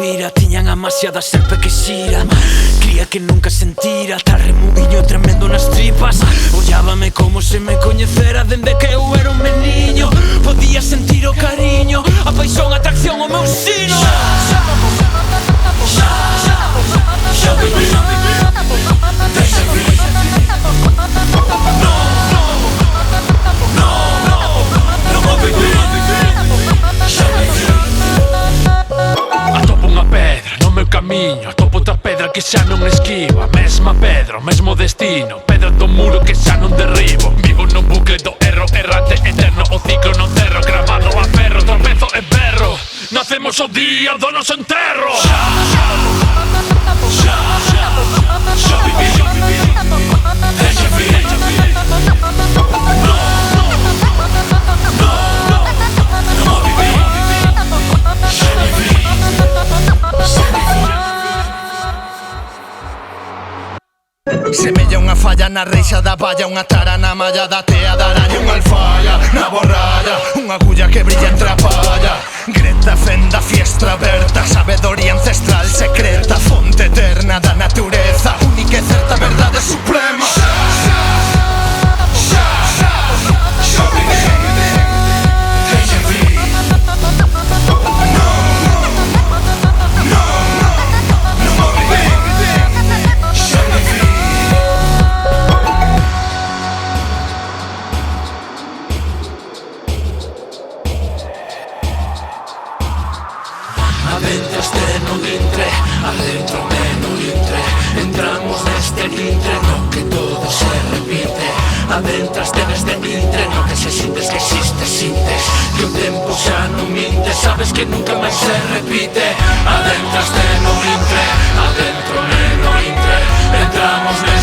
Mira, tiñan amasiada serpe que xira. Cría que nunca sentira tal remuguiño tremendo nas tripas. Ollábame como se me coñecera dende que eu era un meniño. Podía sentir o cariño, a paixón, a atracción, o meu sino. Xa viví, deixa vir. Non vou vivir. Xa viví. Atopo unha pedra no meu camiño, atopo outra pedra que xa non esquivo. A mesma pedra, o mesmo destino, pedra do muro que xa non derribo. Vivo no bucle do erro, errante eterno, o ciclo non cerro, gravado a ferro, tropezo e berro. Nacemos o día do noso enterro. Xa viví, deixa vir. Non vou vivir. Xa viví. Semella unha falla na reixa da valla, unha tara na malla da tea da araña, unha alfalla na borralla, unha agulla que brilla entre a palla. Greta fenda fiestra aberta, sabedoría ancestral secreta, fonte eterna da natureza, única e certa verdade suprema. Xa viví, deixa vir. Non vou vivir. Xa viví. Adentraste no lintre, adentro no lintre. Entramos neste lintre, no que todo se repite. Adentraste neste lintre, no que se sintes que existe, sintes que o tempo xa non minte, sabes que nunca máis se repite. Adentraste no lintre, adentro no lintre. Entramos neste